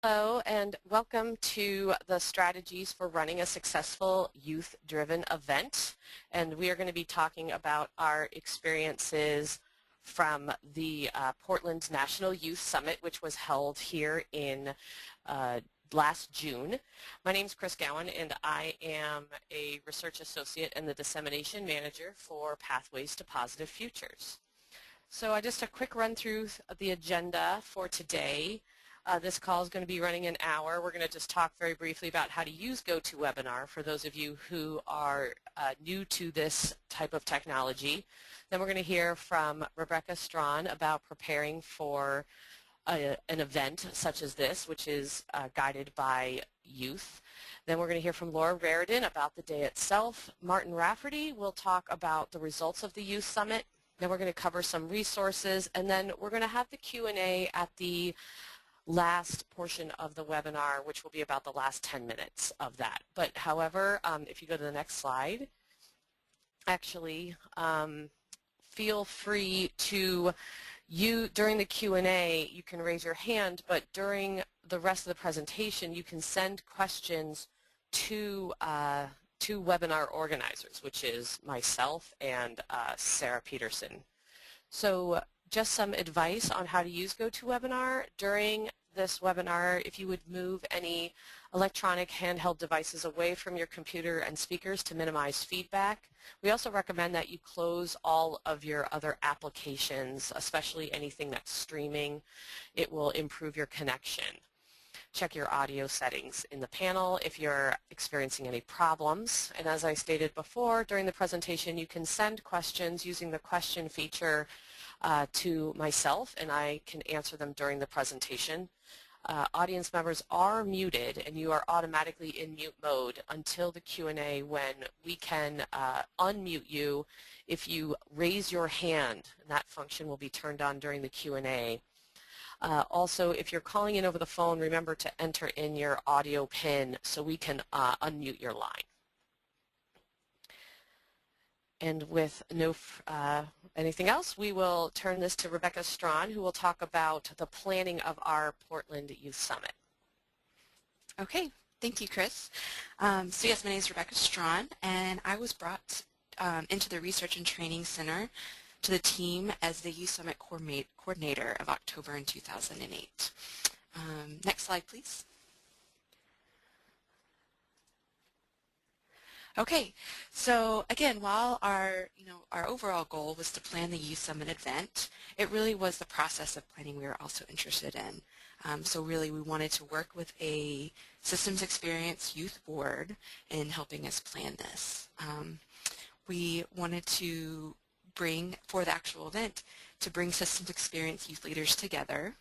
Hello and welcome to the strategies for running a successful youth-driven event. And we are going to be talking about our experiences from the Portland National Youth Summit, which was held here in last June. My name is Chris Gowan and I am a research associate and the dissemination manager for Pathways to Positive Futures. So just a quick run through the agenda for today. This call is going to be running an hour. We're going to just talk very briefly about how to use GoToWebinar for those of you who are new to this type of technology. Then we're going to hear from Rebecca Strawn about preparing for an event such as this, which is guided by youth. Then we're going to hear from Laura Raridan about the day itself. Martin Rafferty will talk about the results of the Youth Summit. Then we're going to cover some resources, and then we're going to have the Q&A at the last portion of the webinar, which will be about the last 10 minutes of that. But however, if you go to the next slide, actually feel free to, during the Q&A, you can raise your hand, but during the rest of the presentation, you can send questions to webinar organizers, which is myself and Sarah Peterson. So just some advice on how to use GoToWebinar. During this webinar, if you would move any electronic handheld devices away from your computer and speakers to minimize feedback. We also recommend that you close all of your other applications, especially anything that's streaming. It will improve your connection. Check your audio settings in the panel if you're experiencing any problems. And as I stated before, during the presentation, you can send questions using the question feature to myself, and I can answer them during the presentation. Audience members are muted, and you are automatically in mute mode until the Q&A, when we can unmute you if you raise your hand, and that function will be turned on during the Q&A. Also, if you're calling in over the phone, remember to enter in your audio PIN so we can unmute your line. And with no anything else, we will turn this to Rebecca Strawn, who will talk about the planning of our Portland Youth Summit. Okay, thank you, Chris. So yes, my name is Rebecca Strawn, and I was brought into the Research and Training Center to the team as the Youth Summit coordinator of October in 2008. Next slide, please. Okay, so again, while our overall goal was to plan the Youth Summit event, it really was the process of planning we were also interested in. So really we wanted to work with a systems experience youth board in helping us plan this. We wanted to bring, for the actual event, to bring systems experience youth leaders together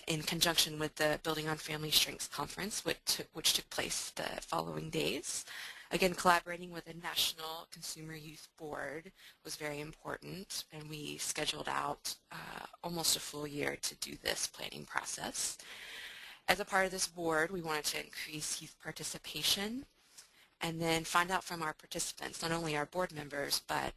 in conjunction with the Building on Family Strengths Conference, which took place the following days. Again, collaborating with a National Consumer Youth Board was very important, and we scheduled out almost a full year to do this planning process. As a part of this board, we wanted to increase youth participation and then find out from our participants, not only our board members, but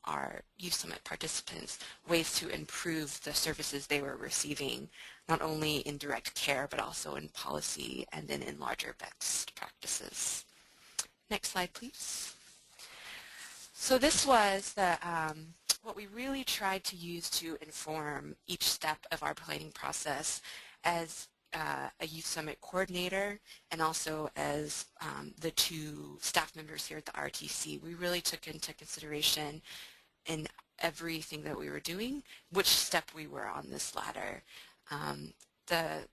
our Youth Summit participants, ways to improve the services they were receiving, not only in direct care, but also in policy and then in larger best practices. Next slide, please. So this was the what we really tried to use to inform each step of our planning process as a Youth Summit coordinator and also as the two staff members here at the RTC. We really took into consideration in everything that we were doing which step we were on this ladder. The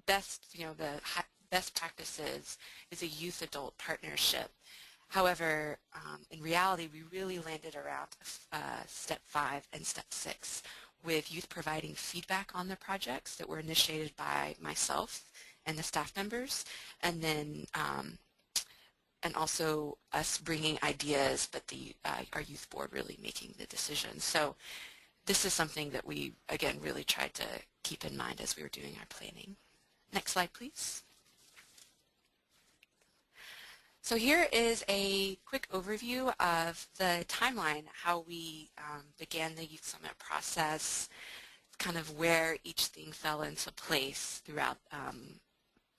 best, the best practices is a youth-adult partnership. However, in reality, we really landed around step 5 and step 6, with youth providing feedback on the projects that were initiated by myself and the staff members, and then and also us bringing ideas, but our youth board really making the decisions. So this is something that we, again, really tried to keep in mind as we were doing our planning. Next slide, please. So here is a quick overview of the timeline, how we began the Youth Summit process. kind of where each thing fell into place throughout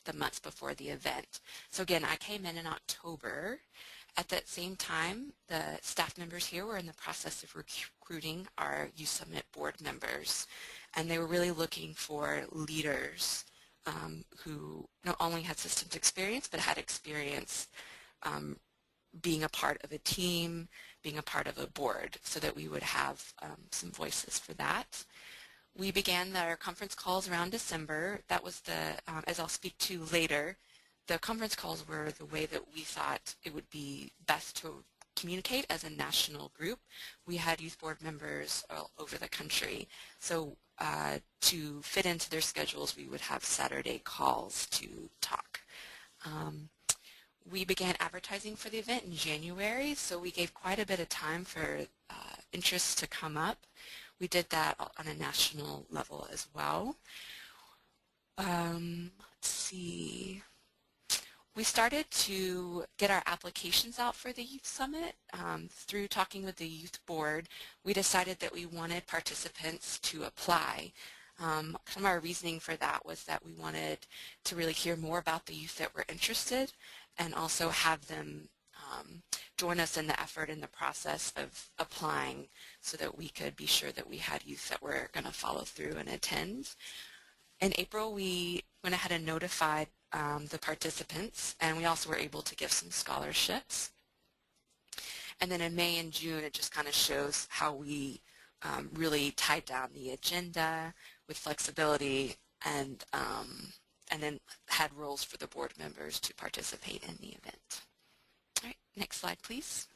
the months before the event. So again, I came in October. At that same time, the staff members here were in the process of recruiting our Youth Summit board members, and they were really looking for leaders who not only had systems experience, but had experience being a part of a team, being a part of a board, so that we would have some voices for that. We began our conference calls around December. That was as I'll speak to later, the conference calls were the way that we thought it would be best to communicate as a national group. We had youth board members all over the country, so to fit into their schedules, we would have Saturday calls to talk. We began advertising for the event in January, so we gave quite a bit of time for interest to come up. We did that on a national level as well. Let's see. We started to get our applications out for the Youth Summit. Through talking with the Youth Board, we decided that we wanted participants to apply. Some of our reasoning for that was that we wanted to really hear more about the youth that were interested and also have them join us in the effort in the process of applying so that we could be sure that we had youth that were going to follow through and attend. In April, we went ahead and notified the participants, and we also were able to give some scholarships. And then in May and June, it just kind of shows how we really tied down the agenda with flexibility and then had roles for the board members to participate in the event. All right, next slide, please.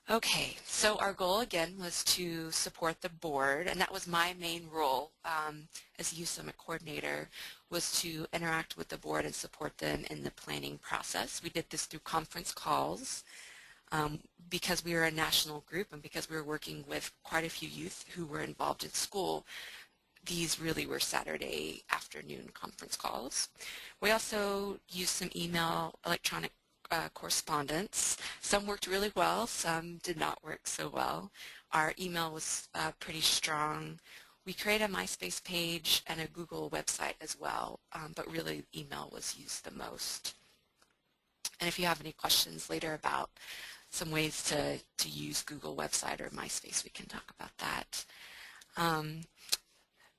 Okay, so our goal again was to support the board, and that was my main role as Youth Summit coordinator, was to interact with the board and support them in the planning process. We did this through conference calls because we were a national group and because we were working with quite a few youth who were involved in school. These really were Saturday afternoon conference calls. We also used some electronic correspondence. Some worked really well, some did not work so well. Our email was pretty strong. We created a MySpace page and a Google website as well, but really email was used the most. And if you have any questions later about some ways to use Google website or MySpace, we can talk about that.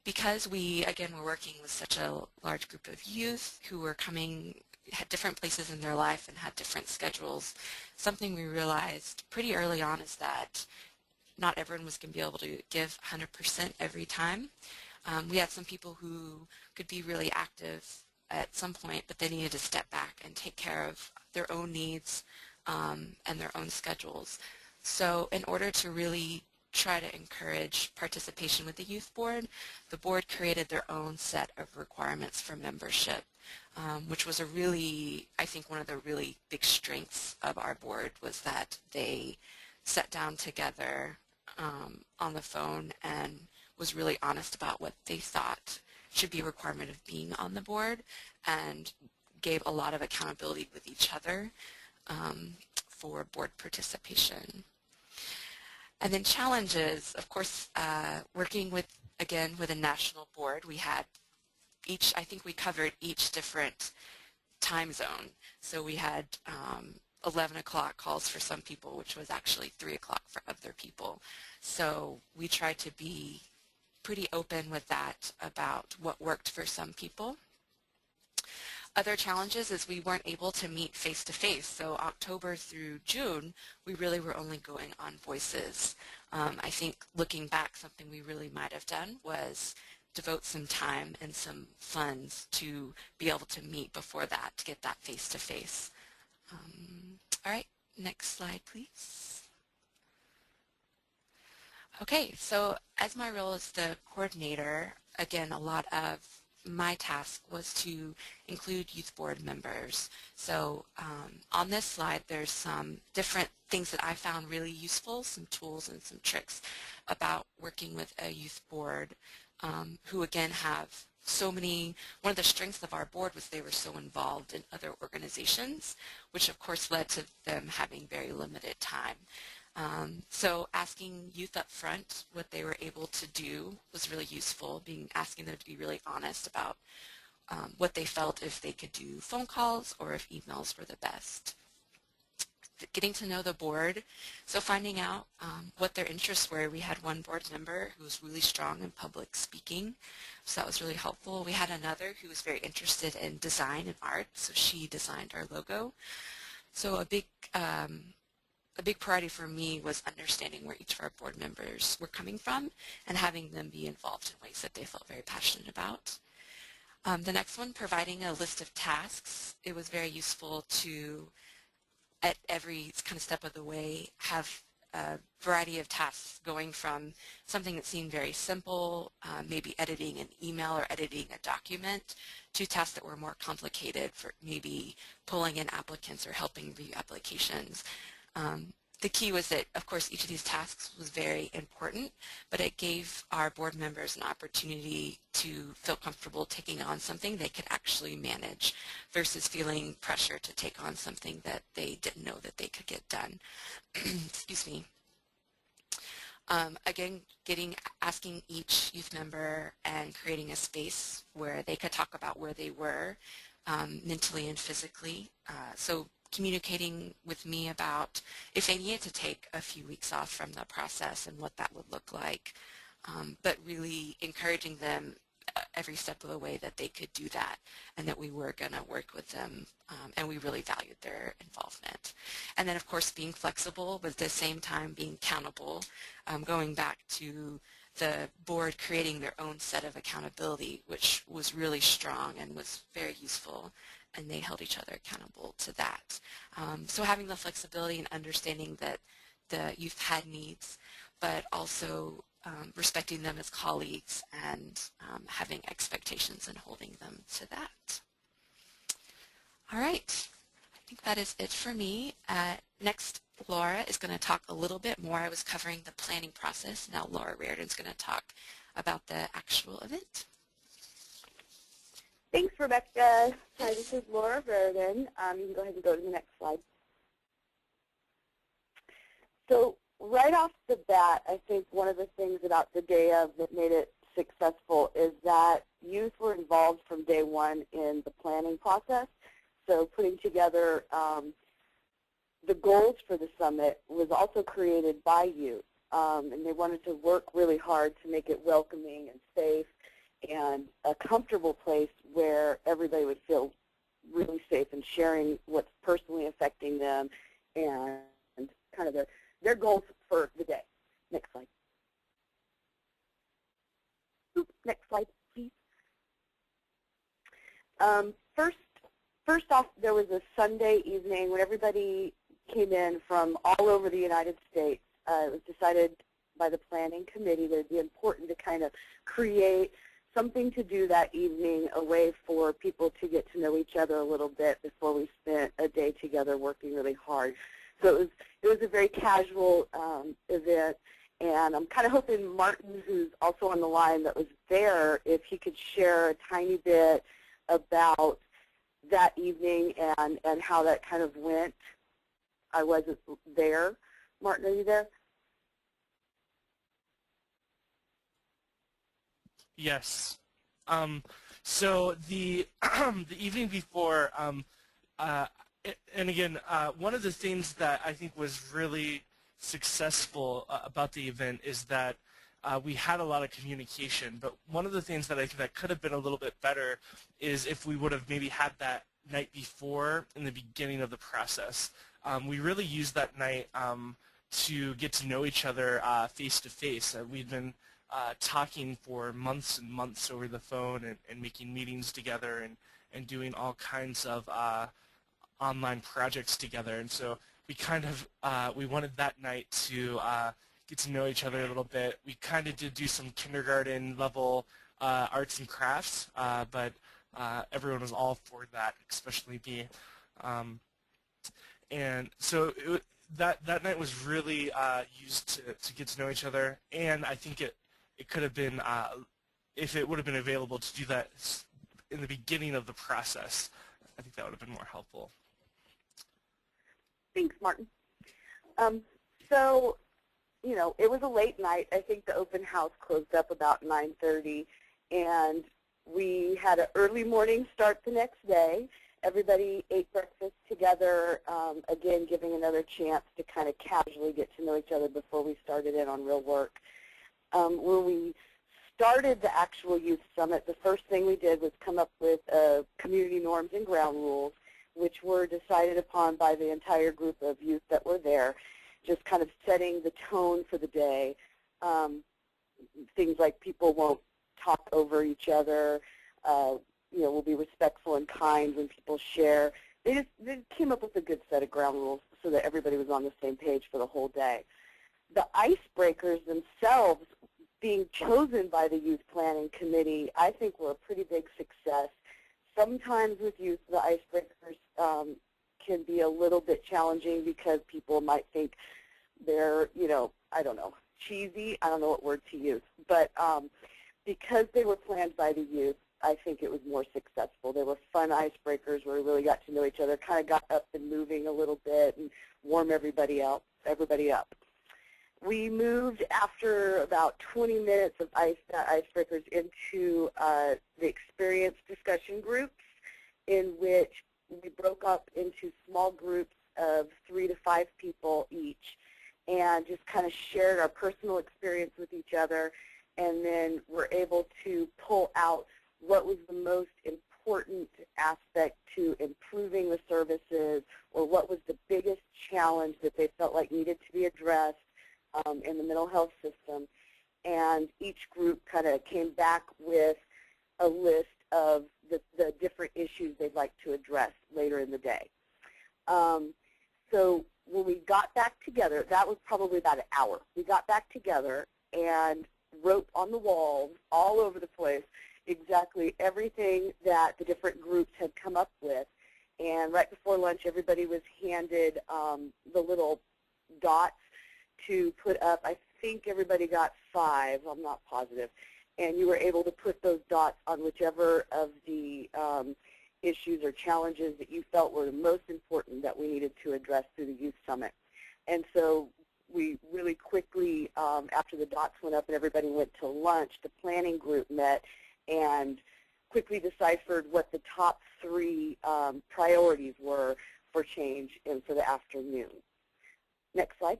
Because we, again, were working with such a large group of youth who were had different places in their life and had different schedules, something we realized pretty early on is that not everyone was going to be able to give 100% every time. We had some people who could be really active at some point, but they needed to step back and take care of their own needs and their own schedules. So in order to really try to encourage participation with the youth board, the board created their own set of requirements for membership, which was I think one of the really big strengths of our board was that they sat down together on the phone and was really honest about what they thought should be a requirement of being on the board and gave a lot of accountability with each other for board participation. And then challenges, of course, working with a national board, we had I think we covered each different time zone. So we had 11 o'clock calls for some people, which was actually 3 o'clock for other people. So we tried to be pretty open with that about what worked for some people. Other challenges is we weren't able to meet face-to-face. So October through June, we really were only going on voices. I think looking back, something we really might have done was devote some time and some funds to be able to meet before that, to get that face-to-face. All right, next slide, please. Okay, so as my role as the coordinator, again, a lot of my task was to include youth board members. So on this slide, there's some different things that I found really useful, some tools and some tricks about working with a youth board who again have so many. One of the strengths of our board was they were so involved in other organizations, which of course led to them having very limited time. So asking youth up front what they were able to do was really useful, asking them to be really honest about what they felt if they could do phone calls or if emails were the best. Getting to know the board, so finding out what their interests were. We had one board member who was really strong in public speaking, so that was really helpful. We had another who was very interested in design and art, so she designed our logo. So a big priority for me was understanding where each of our board members were coming from and having them be involved in ways that they felt very passionate about. The next one, providing a list of tasks. It was very useful to, at every kind of step of the way, have a variety of tasks going from something that seemed very simple, maybe editing an email or editing a document, to tasks that were more complicated, for maybe pulling in applicants or helping review applications. The key was that, of course, each of these tasks was very important, but it gave our board members an opportunity to feel comfortable taking on something they could actually manage versus feeling pressure to take on something that they didn't know that they could get done. Excuse me. Again, asking each youth member and creating a space where they could talk about where they were mentally and physically. So communicating with me about if they needed to take a few weeks off from the process and what that would look like, but really encouraging them every step of the way that they could do that and that we were going to work with them, and we really valued their involvement. And then, of course, being flexible, but at the same time being accountable, going back to the board creating their own set of accountability, which was really strong and was very useful, and they held each other accountable to that. So having the flexibility and understanding that the youth had needs, but also respecting them as colleagues and having expectations and holding them to that. All right, I think that is it for me. Next, Laura is going to talk a little bit more. I was covering the planning process. Now Laura Reardon's going to talk about the actual event. Thanks, Rebecca. Hi, this is Laura Reardon. You can go ahead and go to the next slide. So right off the bat, I think one of the things about the day of that made it successful is that youth were involved from day one in the planning process. So putting together the goals for the summit was also created by youth, and they wanted to work really hard to make it welcoming and safe and a comfortable place where everybody would feel really safe in sharing what's personally affecting them and kind of their goals for the day. Next slide. Oops, next slide, please. First off, there was a Sunday evening when everybody came in from all over the United States. It was decided by the planning committee that it would be important to kind of create something to do that evening, a way for people to get to know each other a little bit before we spent a day together working really hard. So it was a very casual event, and I'm kind of hoping Martin, who's also on the line that was there, if he could share a tiny bit about that evening and how that kind of went. I wasn't there. Martin, are you there? Yes. So the the evening before, and again, one of the things that I think was really successful about the event is that we had a lot of communication. But one of the things that I think that could have been a little bit better is if we would have maybe had that night before in the beginning of the process. We really used that night to get to know each other face to face. We'd been talking for months and months over the phone and making meetings together and doing all kinds of online projects together. And so we kind of, we wanted that night to get to know each other a little bit. We kind of did do some kindergarten level arts and crafts, but everyone was all for that, especially me. And so that night was really used to get to know each other, and I think it could have been, if it would have been available to do that in the beginning of the process, I think that would have been more helpful. Thanks, Martin. So, it was a late night. I think the open house closed up about 9:30, and we had an early morning start the next day. Everybody ate breakfast together, again, giving another chance to kind of casually get to know each other before we started in on real work. When we started the actual youth summit, the first thing we did was come up with community norms and ground rules, which were decided upon by the entire group of youth that were there, just kind of setting the tone for the day. Things like people won't talk over each other, we'll be respectful and kind when people share. They came up with a good set of ground rules so that everybody was on the same page for the whole day. The icebreakers themselves, being chosen by the Youth Planning Committee, I think were a pretty big success. Sometimes with youth, the icebreakers can be a little bit challenging because people might think they're, I don't know, cheesy. I don't know what word to use. But because they were planned by the youth, I think it was more successful. They were fun icebreakers where we really got to know each other, kind of got up and moving a little bit and warm everybody up. We moved after about 20 minutes of icebreakers into the experience discussion groups, in which we broke up into small groups of 3 to 5 people each and just kind of shared our personal experience with each other, and then were able to pull out what was the most important aspect to improving the services, or what was the biggest challenge that they felt like needed to be addressed in the mental health system. And each group kind of came back with a list of the different issues they'd like to address later in the day. So when we got back together, that was probably about an hour. We got back together and wrote on the walls all over the place exactly everything that the different groups had come up with. And right before lunch, everybody was handed the little dots to put up. I think everybody got 5. I'm not positive. And you were able to put those dots on whichever of the issues or challenges that you felt were the most important that we needed to address through the Youth Summit. And so we really quickly, after the dots went up and everybody went to lunch, the planning group met and quickly deciphered what the top 3 priorities were for change and for the afternoon. Next slide.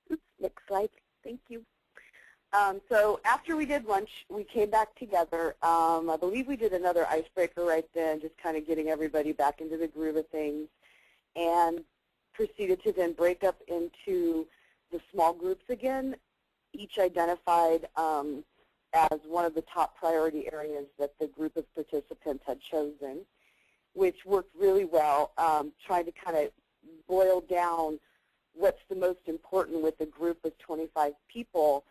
Oops, next slide. Thank you. So after we did lunch, we came back together. I believe we did another icebreaker right then, just kind of getting everybody back into the groove of things, and proceeded to then break up into the small groups again, each identified as one of the top priority areas that the group of participants had chosen, which worked really well, trying to kind of boil down what's the most important with a group of 25 people.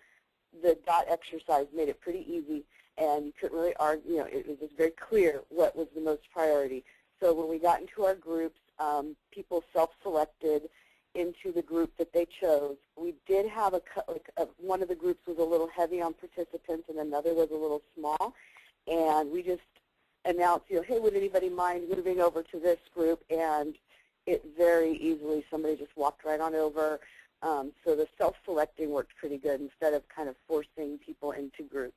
The dot exercise made it pretty easy, and you couldn't really argue. It was just very clear what was the most priority. So when we got into our groups, people self-selected into the group that they chose. We did have one of the groups was a little heavy on participants, and another was a little small. And we just announced, hey, would anybody mind moving over to this group? And it very easily, somebody just walked right on over. So the self-selecting worked pretty good instead of kind of forcing people into groups.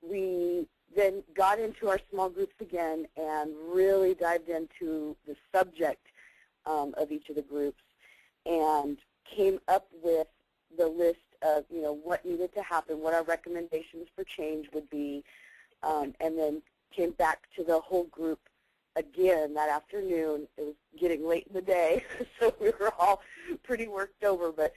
We then got into our small groups again and really dived into the subject of each of the groups and came up with the list of, what needed to happen, what our recommendations for change would be, and then came back to the whole group again that afternoon. It was getting late in the day, so we were all pretty worked over, but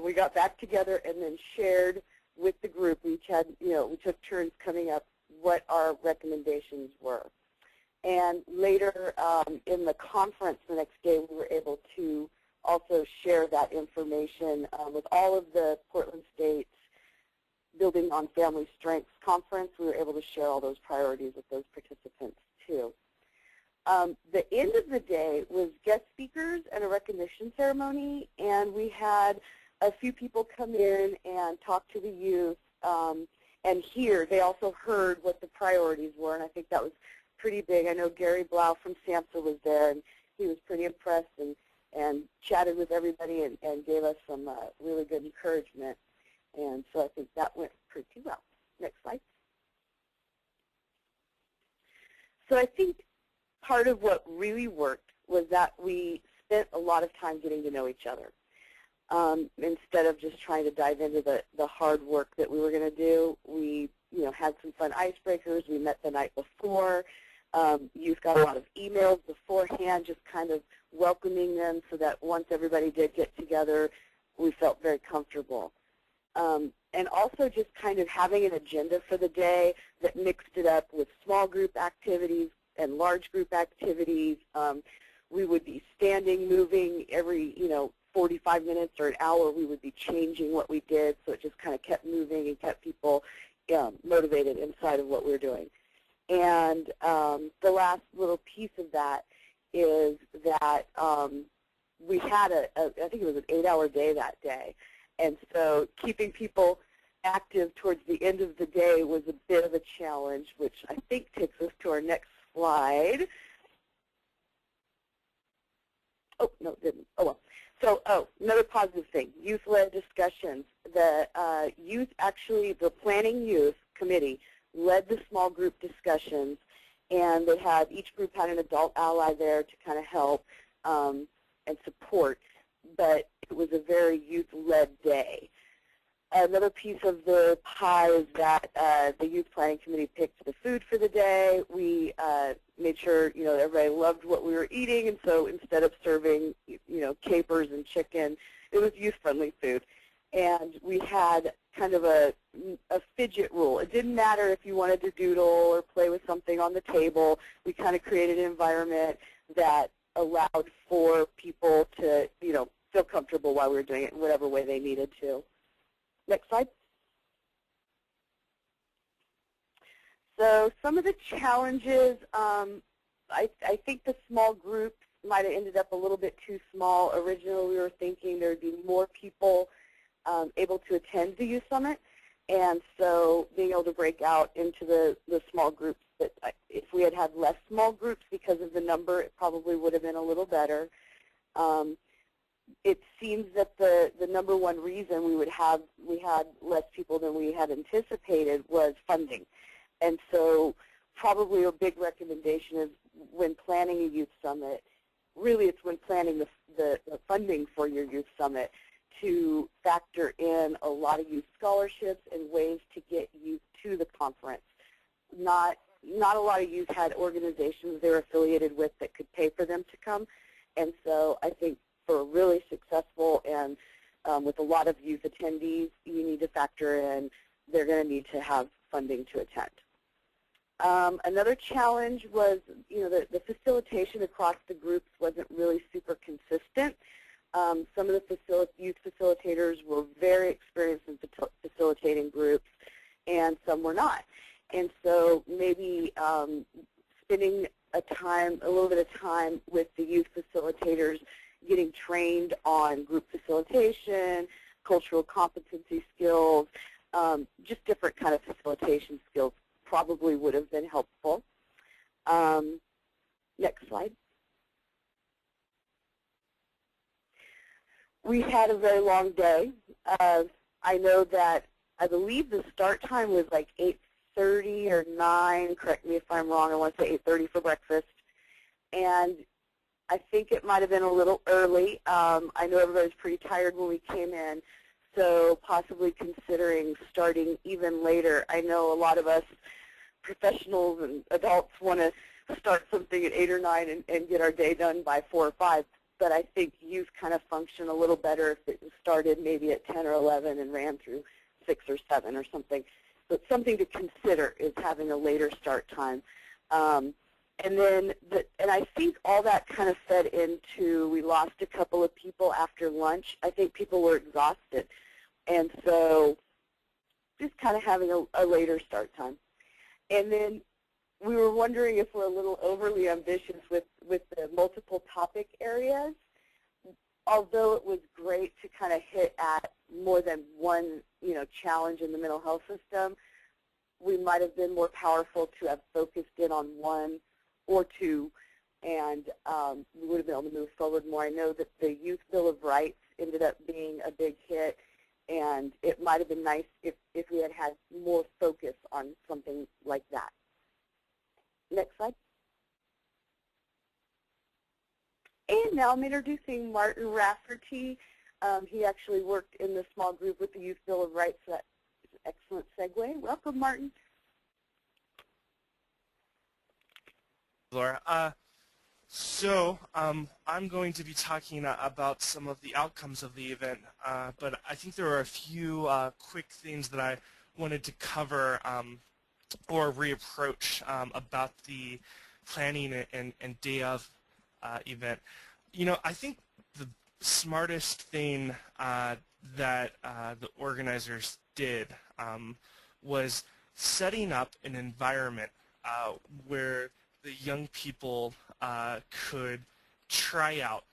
we got back together and then shared with the group. We each had, we took turns coming up what our recommendations were. And later in the conference the next day, we were able to also share that information with all of the Portland State's Building on Family Strengths conference. We were able to share all those priorities with those participants too. The end of the day was guest speakers and a recognition ceremony, and we had a few people come in and talk to the youth and hear. They also heard what the priorities were, and I think that was pretty big. I know Gary Blau from SAMHSA was there, and he was pretty impressed and chatted with everybody and gave us some really good encouragement. And so I think that went pretty well. Next slide. So I think part of what really worked was that we spent a lot of time getting to know each other. Instead of just trying to dive into the hard work that we were going to do, we had some fun icebreakers. We met the night before. Youth got a lot of emails beforehand, just kind of welcoming them so that once everybody did get together, we felt very comfortable. And also just kind of having an agenda for the day that mixed it up with small group activities and large group activities. We would be standing, moving every, 45 minutes or an hour. We would be changing what we did, so it just kind of kept moving and kept people motivated inside of what we were doing. And the last little piece of that is that we had I think it was an 8-hour day that day. And so keeping people active towards the end of the day was a bit of a challenge, which I think takes us to our next slide. Oh, no, it didn't. Oh, well. So, another positive thing, youth-led discussions. The youth actually, the planning youth committee led the small group discussions, and they had, each group had an adult ally there to kind of help and support, but it was a very youth-led day. Another piece of the pie is that the youth planning committee picked the food for the day. We made sure everybody loved what we were eating, and so instead of serving capers and chicken, it was youth-friendly food. And we had kind of a fidget rule. It didn't matter if you wanted to doodle or play with something on the table. We kind of created an environment that allowed for people to feel comfortable while we were doing it in whatever way they needed to. Next slide. So some of the challenges, I think the small groups might have ended up a little bit too small. Originally we were thinking there would be more people able to attend the Youth Summit, and so being able to break out into the small groups, that if we had less small groups because of the number, it probably would have been a little better. It seems that the number one reason we had less people than we had anticipated was funding. And so probably a big recommendation is when planning a youth summit, really it's when planning the funding for your youth summit, to factor in a lot of youth scholarships and ways to get youth to the conference. Not a lot of youth had organizations they're affiliated with that could pay for them to come. And so I think for a really successful and with a lot of youth attendees, you need to factor in they're going to need to have funding to attend. Another challenge was, the facilitation across the groups wasn't really super consistent. Some of the youth facilitators were very experienced in facilitating groups, and some were not. And so maybe spending a little bit of time with the youth facilitators, getting trained on group facilitation, cultural competency skills, just different kind of facilitation skills probably would have been helpful. Next slide. We had a very long day. I know that I believe the start time was like 8:30 or 9. Correct me if I'm wrong. I want to say 8:30 for breakfast. And I think it might have been a little early. I know everybody was pretty tired when we came in, so possibly considering starting even later. I know a lot of us professionals and adults want to start something at 8 or 9 and get our day done by 4 or 5, but I think youth kind of function a little better if it started maybe at 10 or 11 and ran through 6 or 7 or something. So it's something to consider is having a later start time. And I think all that kind of fed into, we lost a couple of people after lunch. I think people were exhausted. And so just kind of having a later start time. And then we were wondering if we're a little overly ambitious with the multiple topic areas. Although it was great to kind of hit at more than one, challenge in the mental health system, we might have been more powerful to have focused in on one or two and we would have been able to move forward more. I know that the Youth Bill of Rights ended up being a big hit, and it might have been nice if we had had more focus on something like that. Next slide. And now I'm introducing Martin Rafferty. He actually worked in the small group with the Youth Bill of Rights, so that's an excellent segue. Welcome, Martin. Laura. So I'm going to be talking about some of the outcomes of the event, but I think there are a few quick things that I wanted to cover or reapproach about the planning and day of event. You know, I think the smartest thing that the organizers did was setting up an environment where the young people could try out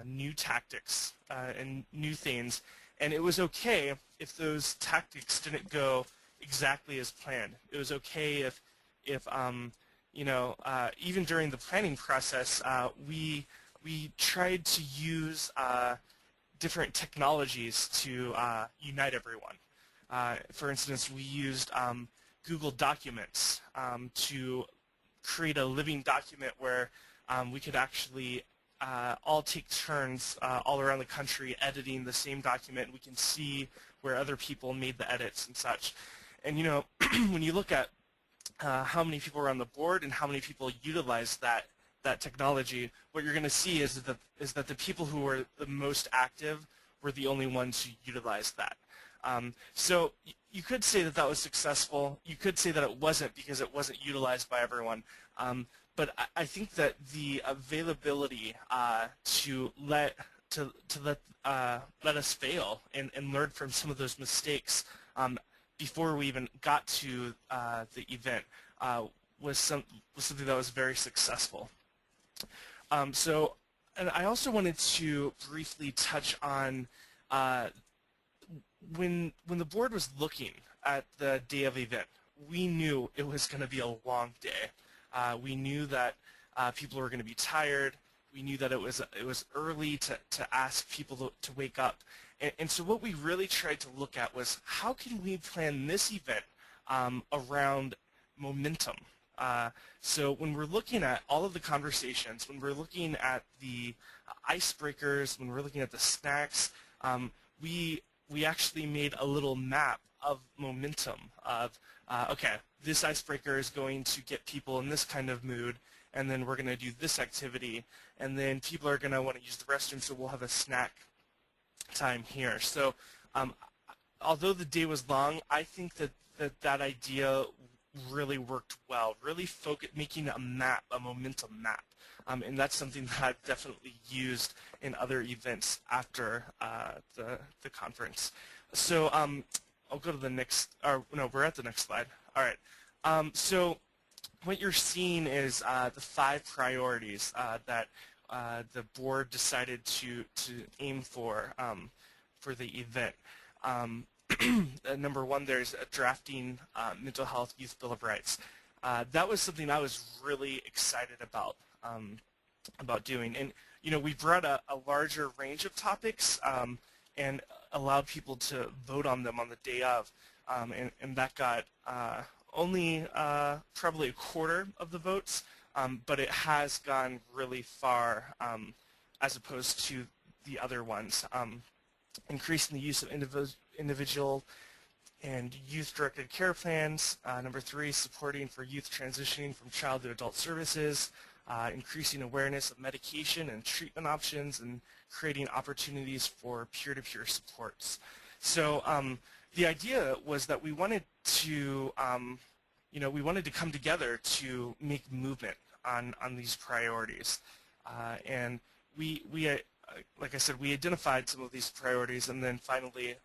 new tactics and new things, and it was okay if those tactics didn't go exactly as planned. It was okay if you know, even during the planning process, we tried to use different technologies to unite everyone. For instance, we used Google Documents to create a living document where we could actually all take turns all around the country editing the same document. We can see where other people made the edits and such. And you know, when you look at how many people were on the board and how many people utilized that technology, what you're going to see is that the people who were the most active were the only ones who utilized that. So you could say that that was successful. You could say that it wasn't because it wasn't utilized by everyone. But I think that the availability to let us fail and learn from some of those mistakes before we even got to the event was something that was very successful. So, and I also wanted to briefly touch on when the board was looking at the day of the event, we knew it was going to be a long day. We knew that people were going to be tired. We knew that it was early to ask people to wake up. And so what we really tried to look at was how can we plan this event around momentum. So when we're looking at all of the conversations, when we're looking at the icebreakers, when we're looking at the snacks, we actually made a little map of momentum of, okay, this icebreaker is going to get people in this kind of mood, and then we're going to do this activity, and then people are going to want to use the restroom, so we'll have a snack time here. So although the day was long, I think that idea really worked well, really making a map, a momentum map. And that's something that I've definitely used in other events after the conference. So I'll go to the next, or no, we're at the next slide. All right. So what you're seeing is the 5 priorities that the board decided to aim for the event. Number 1, there's a drafting mental health youth bill of rights. That was something I was really excited about doing, and you know, we brought a larger range of topics and allowed people to vote on them on the day of, and that got only probably a quarter of the votes, but it has gone really far as opposed to the other ones. Increasing the use of individual and youth-directed care plans. Number 3, supporting for youth transitioning from child to adult services. Increasing awareness of medication and treatment options, and creating opportunities for peer-to-peer supports. So the idea was that we wanted to, we wanted to come together to make movement on these priorities, and we like I said, we identified some of these priorities, and then finally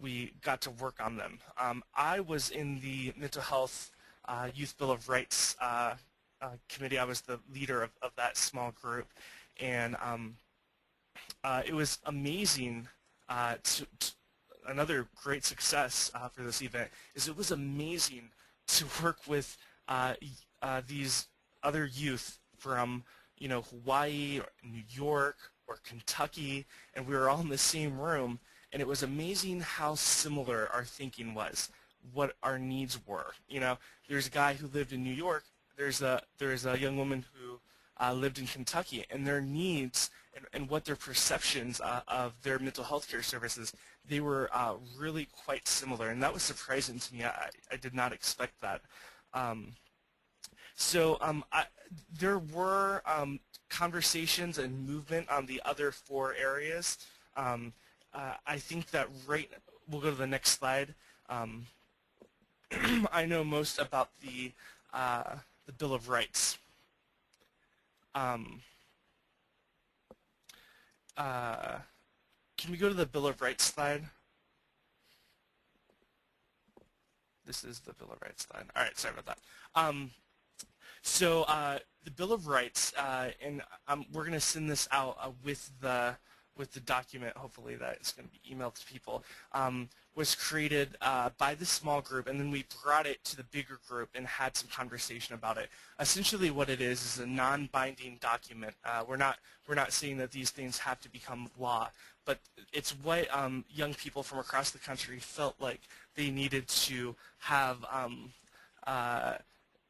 we got to work on them. I was in the Mental Health Youth Bill of Rights committee. I was the leader of that small group, and it was amazing. Another great success for this event is it was amazing to work with these other youth from Hawaii or New York or Kentucky, and we were all in the same room, and it was amazing how similar our thinking was, what our needs were. There's a guy who lived in New York, there's a young woman who lived in Kentucky, and their needs and what their perceptions of their mental health care services, they were really quite similar, and that was surprising to me. I did not expect that. There were conversations and movement on the other 4 areas. I think that we'll go to the next slide. I know most about the Bill of Rights. Can we go to the Bill of Rights slide? This is the Bill of Rights slide. All right, sorry about that. The Bill of Rights, and we're going to send this out with the document, hopefully that is going to be emailed to people, was created by this small group, and then we brought it to the bigger group and had some conversation about it. Essentially what it is a non-binding document. We're not saying that these things have to become law, but it's what young people from across the country felt like they needed to have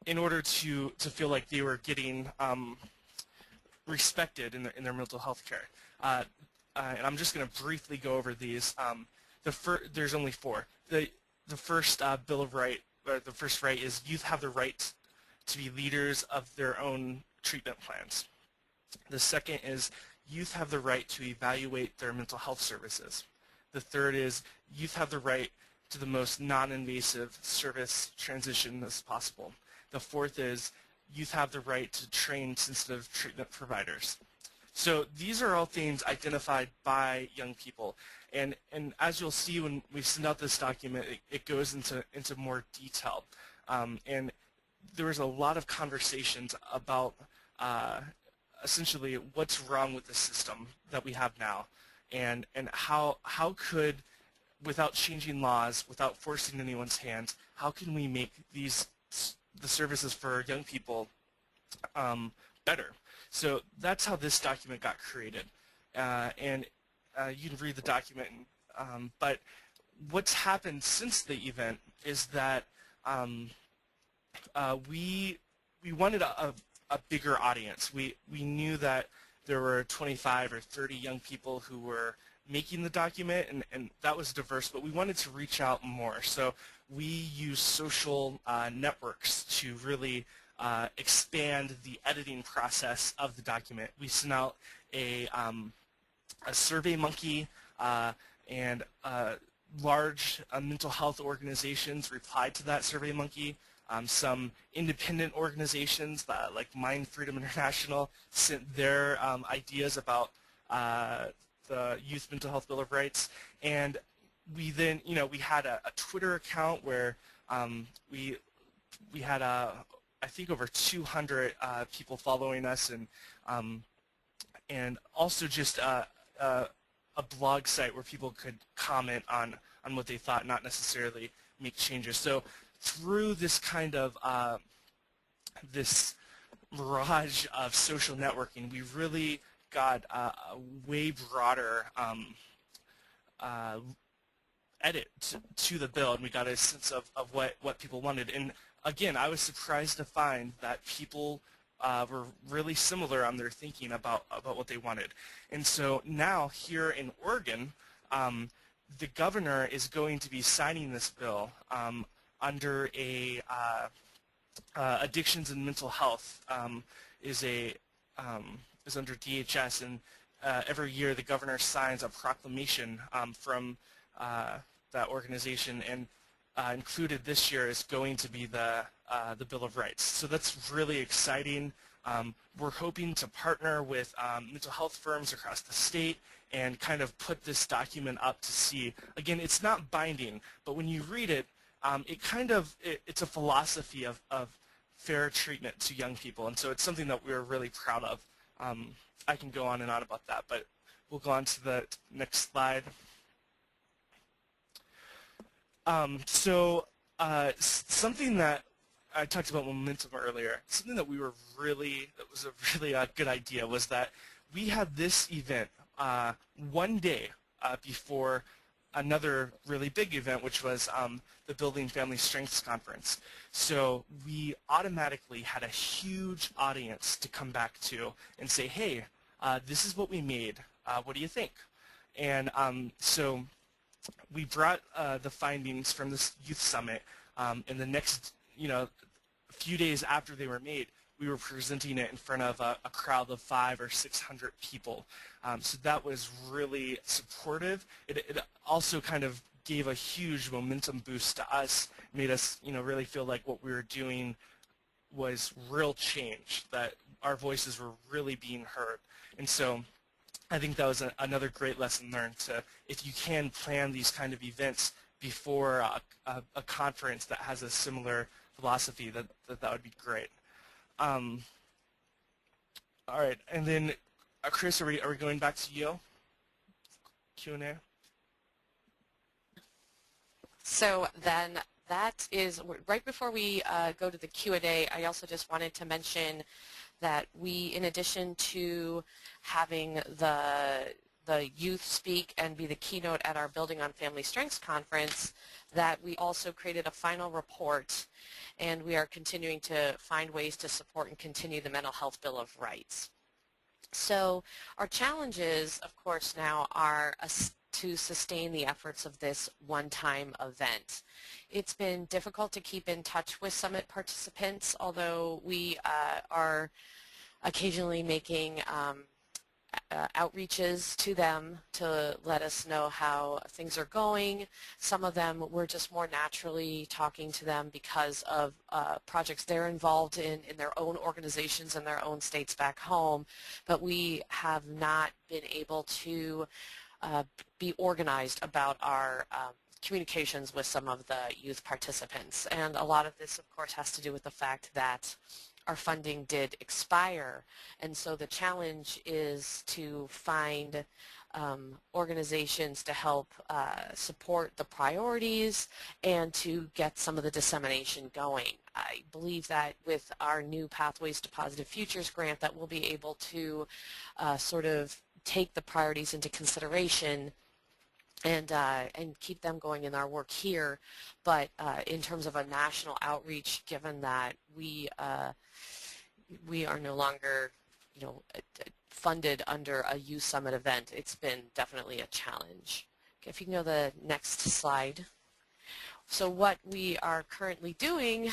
in order to feel like they were getting respected in their mental health care. And I'm just going to briefly go over these. There's only 4. The first Bill of Rights, or the first right, is youth have the right to be leaders of their own treatment plans. The second is youth have the right to evaluate their mental health services. The third is youth have the right to the most non-invasive service transition as possible. The fourth is youth have the right to train sensitive treatment providers. So these are all things identified by young people, and as you'll see when we send out this document, it goes into more detail, and there was a lot of conversations about essentially what's wrong with the system that we have now, and how could, without changing laws, without forcing anyone's hands, how can we make the services for young people better? So that's how this document got created, and you can read the document. But what's happened since the event is that we wanted a bigger audience. We knew that there were 25 or 30 young people who were making the document, and that was diverse, but we wanted to reach out more. So we used social networks to really expand the editing process of the document. We sent out a survey monkey, and large mental health organizations replied to that survey monkey. Some independent organizations like Mind Freedom International sent their ideas about the Youth Mental Health Bill of Rights, and we then, we had a Twitter account where we had I think over 200 people following us, and also just a blog site where people could comment on what they thought, not necessarily make changes. So through this kind of this mirage of social networking, we really got a way broader edit to the bill, and we got a sense of what people wanted. And again, I was surprised to find that people were really similar on their thinking about what they wanted. And so now here in Oregon, the governor is going to be signing this bill under a addictions and mental health is under DHS, and every year the governor signs a proclamation from that organization, and included this year is going to be the Bill of Rights. So that's really exciting. We're hoping to partner with mental health firms across the state and kind of put this document up to see. Again, it's not binding, but when you read it, it's a philosophy of fair treatment to young people, and so it's something that we're really proud of. I can go on and on about that, but we'll go on to the next slide. Something that I talked about momentum earlier. Something that was a really good idea was that we had this event one day before another really big event, which was the Building Family Strengths Conference. So we automatically had a huge audience to come back to and say, hey, this is what we made. What do you think? And so we brought the findings from this youth summit, and the next, few days after they were made, we were presenting it in front of a crowd of 500 or 600 people. So that was really supportive. It also kind of gave a huge momentum boost to us, made us, really feel like what we were doing was real change, that our voices were really being heard. And so I think that was another great lesson learned to, if you can plan these kind of events before a conference that has a similar philosophy, that would be great. All right, and then Chris, are we going back to you? Q&A? So then that is, right before we go to the Q&A, I also just wanted to mention that we, in addition to having the youth speak and be the keynote at our Building on Family Strengths conference, that we also created a final report, and we are continuing to find ways to support and continue the Mental Health Bill of Rights. So our challenges, of course, now are to sustain the efforts of this one-time event. It's been difficult to keep in touch with summit participants, although we are occasionally making outreaches to them to let us know how things are going. Some of them we're just more naturally talking to them because of projects they're involved in their own organizations and their own states back home, but we have not been able to be organized about our communications with some of the youth participants. And a lot of this, of course, has to do with the fact that our funding did expire, and so the challenge is to find organizations to help support the priorities and to get some of the dissemination going. I believe that with our new Pathways to Positive Futures grant that we'll be able to sort of take the priorities into consideration and keep them going in our work here. But in terms of a national outreach, given that we are no longer, funded under a Youth Summit event, it's been definitely a challenge. Okay, if you can go to the next slide. So what we are currently doing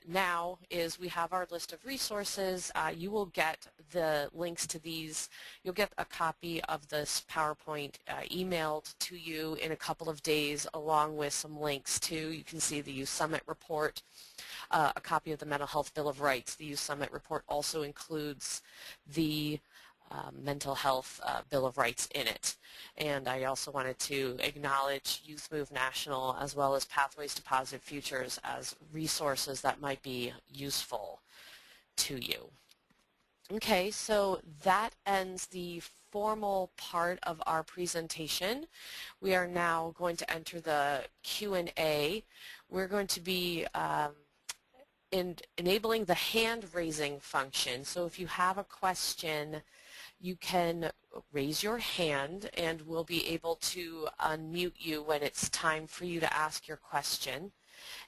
now is we have our list of resources. You will get the links to these. You'll get a copy of this PowerPoint emailed to you in a couple of days, along with some links to, you can see the Youth Summit report, a copy of the Mental Health Bill of Rights. The Youth Summit report also includes the Mental Health Bill of Rights in it. And I also wanted to acknowledge Youth Move National as well as Pathways to Positive Futures as resources that might be useful to you. Okay, so that ends the formal part of our presentation. We are now going to enter the Q&A. We're going to be enabling the hand-raising function. So if you have a question, you can raise your hand and we'll be able to unmute you when it's time for you to ask your question.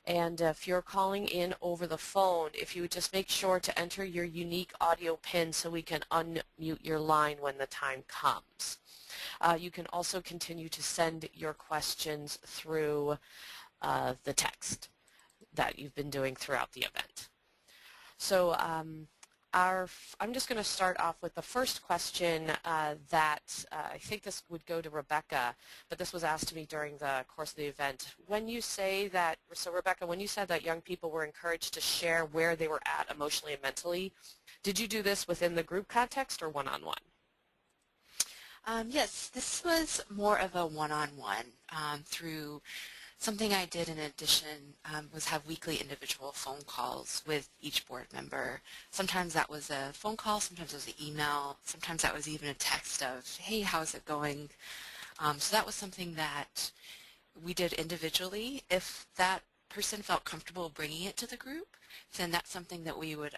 And if you're calling in over the phone, if you would just make sure to enter your unique audio PIN so we can unmute your line when the time comes. You can also continue to send your questions through the text that you've been doing throughout the event. So I'm just going to start off with the first question that I think this would go to Rebecca, but this was asked to me during the course of the event. When you say that, so Rebecca, when you said that young people were encouraged to share where they were at emotionally and mentally, did you do this within the group context or one-on-one? Yes, this was more of a one-on-one through something I did in addition was have weekly individual phone calls with each board member. Sometimes that was a phone call, sometimes it was an email, sometimes that was even a text of, hey, how's it going? So that was something that we did individually. If that person felt comfortable bringing it to the group, then that's something that we would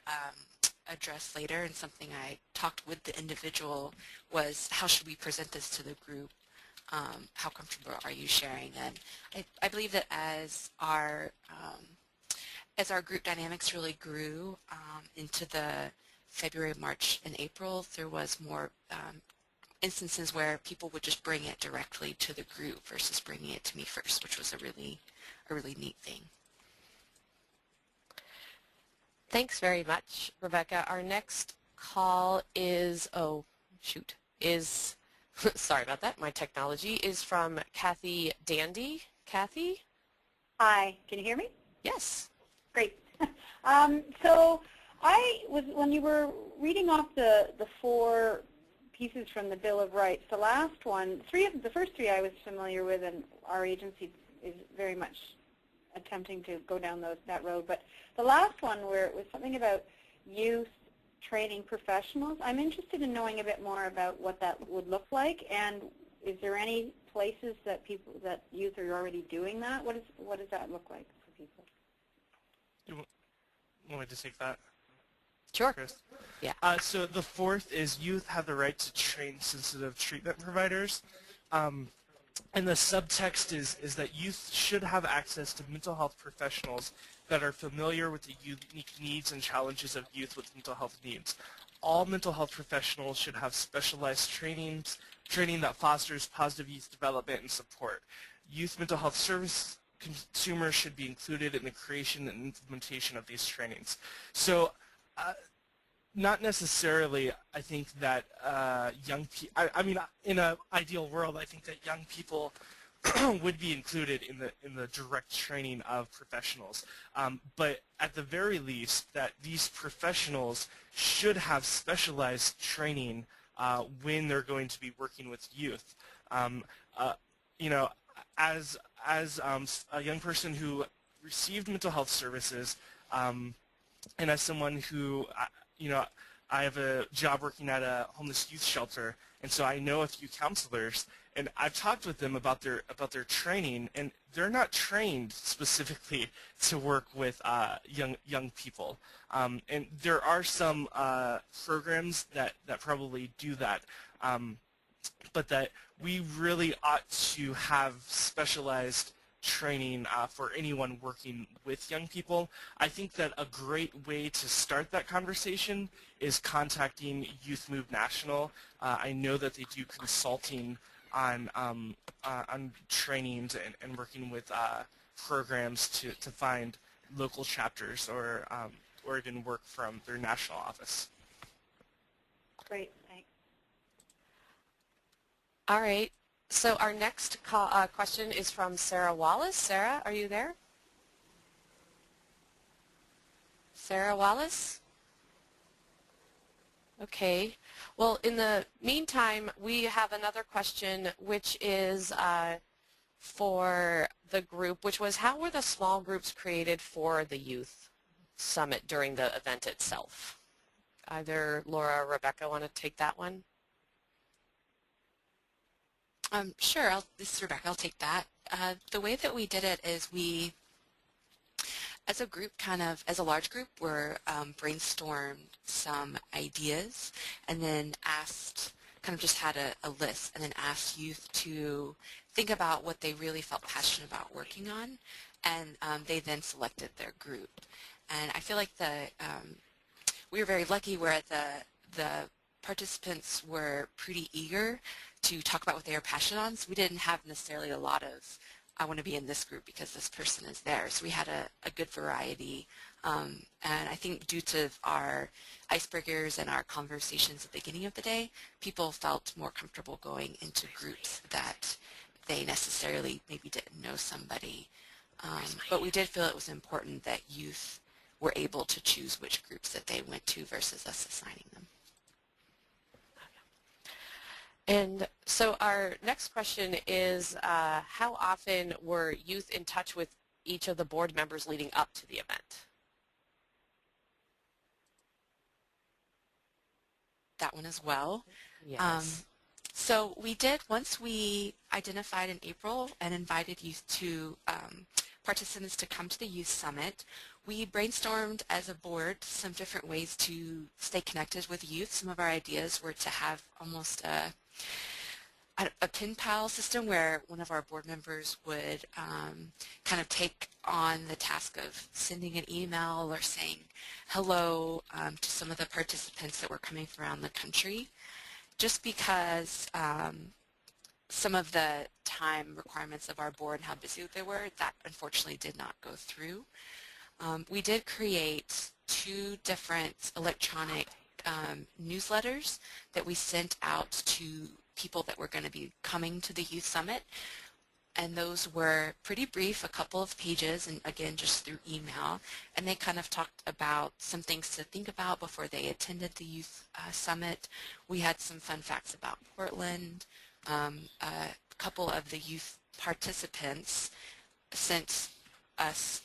address later, and something I talked with the individual was, how should we present this to the group? How comfortable are you sharing? And I believe that as our group dynamics really grew into the February, March, and April, there was more instances where people would just bring it directly to the group versus bringing it to me first, which was a really neat thing. Thanks very much, Rebecca. Our next call is, sorry about that, my technology, is from Kathy Dandy. Kathy? Hi, can you hear me? Yes. Great. So when you were reading off the four pieces from the Bill of Rights, the last one, the first three I was familiar with, and our agency is very much attempting to go down that road, but the last one where it was something about youth training professionals, I'm interested in knowing a bit more about what that would look like, and is there any places that youth are already doing that? What does that look like for people? You want me to take that? Sure. Chris? Yeah. So the fourth is youth have the right to train sensitive treatment providers. And the subtext is that youth should have access to mental health professionals that are familiar with the unique needs and challenges of youth with mental health needs. All mental health professionals should have specialized training that fosters positive youth development and support. Youth mental health service consumers should be included in the creation and implementation of these trainings. So not necessarily, I think that young people, I mean, in an ideal world, I think that young people would be included in the direct training of professionals. But at the very least, that these professionals should have specialized training when they're going to be working with youth. You know, as a young person who received mental health services, and as someone who you know, I have a job working at a homeless youth shelter, and so I know a few counselors, and I've talked with them about their training, and they're not trained specifically to work with young people. And there are some programs that probably do that, but that we really ought to have specialized training for anyone working with young people. I think that a great way to start that conversation is contacting Youth Move National. I know that they do consulting on trainings and working with programs to find local chapters or even work from their national office. Great, thanks. All right. So our next question is from Sarah Wallace. Sarah, are you there? Sarah Wallace? Okay. Well, in the meantime, we have another question, which is for the group, which was, how were the small groups created for the youth summit during the event itself? Either Laura or Rebecca want to take that one? Sure, this is Rebecca, I'll take that. The way that we did it is we, as a group, as a large group, brainstormed some ideas and then just had a list and then asked youth to think about what they really felt passionate about working on, and they then selected their group. And I feel like we were very lucky where the participants were pretty eager to talk about what they were passionate on, so we didn't have necessarily a lot of, I want to be in this group because this person is there. So we had a good variety, and I think due to our icebreakers and our conversations at the beginning of the day, people felt more comfortable going into groups that they necessarily maybe didn't know somebody. But we did feel it was important that youth were able to choose which groups that they went to versus us assigning them. And so our next question is, how often were youth in touch with each of the board members leading up to the event? That one as well. Yes. So we did, once we identified in April and invited youth to participants to come to the Youth Summit, we brainstormed as a board some different ways to stay connected with youth. Some of our ideas were to have almost a pen pal system where one of our board members would kind of take on the task of sending an email or saying hello to some of the participants that were coming from around the country, just because some of the time requirements of our board and how busy they were, that unfortunately did not go through. We did create 2 different electronic newsletters that we sent out to people that were going to be coming to the Youth Summit, and those were pretty brief, a couple of pages, and again just through email, and they kind of talked about some things to think about before they attended the Youth Summit. We had some fun facts about Portland. A couple of the youth participants sent us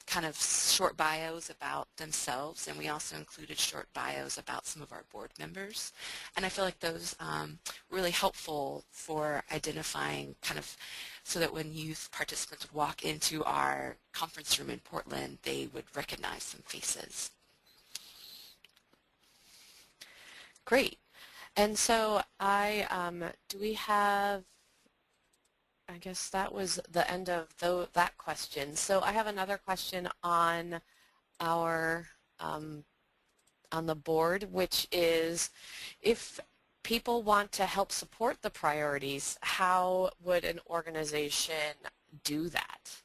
kind of short bios about themselves, and we also included short bios about some of our board members. And I feel like those really helpful for identifying kind of so that when youth participants would walk into our conference room in Portland, they would recognize some faces. Great. And so do we have, I guess that was the end of that question. So I have another question on our, on the board, which is, if people want to help support the priorities, how would an organization do that?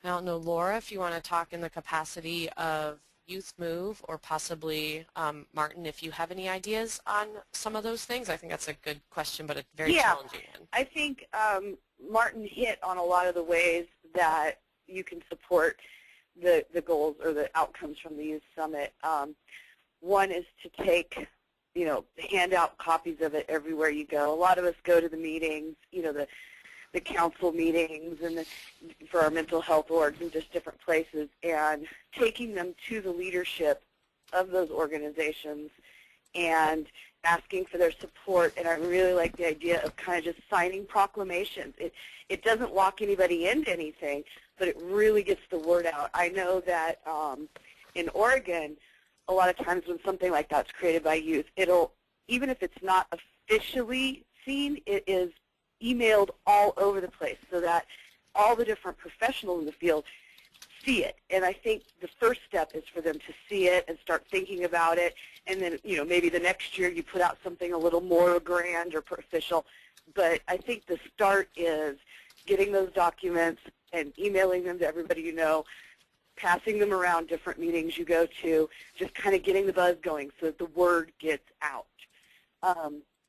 I don't know, Laura, if you want to talk in the capacity of Youth Move, or possibly Martin, if you have any ideas on some of those things. I think that's a good question, but a very challenging one. I think Martin hit on a lot of the ways that you can support the goals or the outcomes from the Youth Summit. One is to hand out copies of it everywhere you go. A lot of us go to the meetings, the council meetings and for our mental health orgs and just different places, and taking them to the leadership of those organizations and asking for their support. And I really like the idea of kind of just signing proclamations. It doesn't lock anybody into anything, but it really gets the word out. I know that in Oregon, a lot of times when something like that's created by youth, even if it's not officially seen, it is emailed all over the place so that all the different professionals in the field see it. And I think the first step is for them to see it and start thinking about it, and then maybe the next year you put out something a little more grand or official. But I think the start is getting those documents and emailing them to everybody you know, passing them around different meetings you go to, just kind of getting the buzz going so that the word gets out.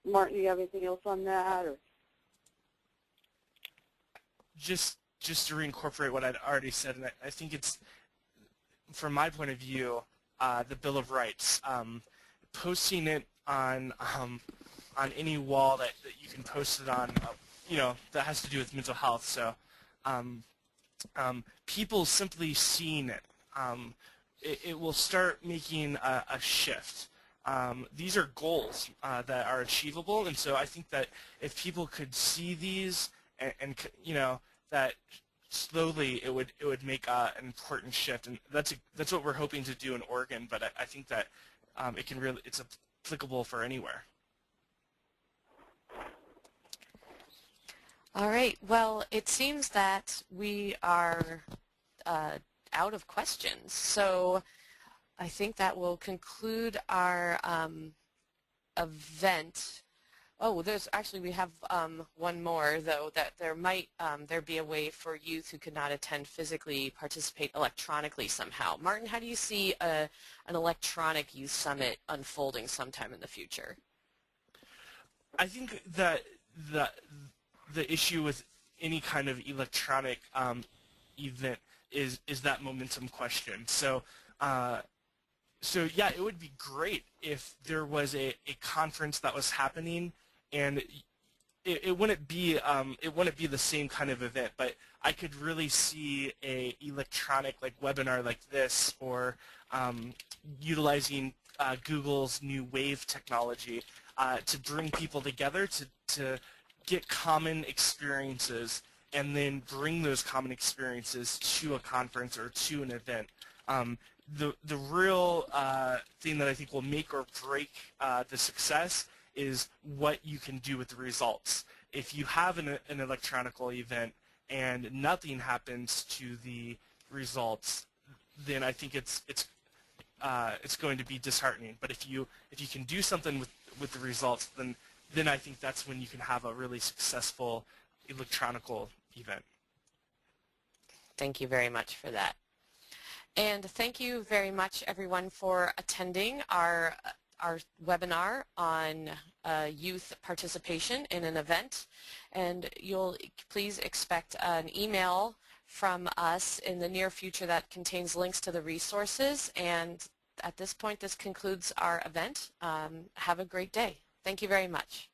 Martin, do you have anything else on that? Or? Just to reincorporate what I'd already said, and I think it's, from my point of view, the Bill of Rights. Posting it on any wall that you can post it on, that has to do with mental health. So people simply seeing it, it will start making a shift. These are goals that are achievable, and so I think that if people could see these and that slowly it would make an important shift, and that's what we're hoping to do in Oregon. But I think that it's applicable for anywhere. All right. Well, it seems that we are out of questions, so I think that will conclude our event. Oh, we have one more, though, that there might there be a way for youth who could not attend physically participate electronically somehow. Martin, how do you see an electronic youth summit unfolding sometime in the future? I think that the issue with any kind of electronic event is that momentum question. So yeah, it would be great if there was a conference that was happening, and it wouldn't be the same kind of event, but I could really see a electronic webinar like this, or utilizing Google's new Wave technology to bring people together to get common experiences and then bring those common experiences to a conference or to an event. The real thing that I think will make or break the success is what you can do with the results. If you have an electronical event and nothing happens to the results, then I think it's going to be disheartening. But if you can do something with the results, then I think that's when you can have a really successful electronical event. Thank you very much for that. And thank you very much, everyone, for attending our webinar on youth participation in an event. And you'll please expect an email from us in the near future that contains links to the resources. And at this point, this concludes our event. Have a great day. Thank you very much.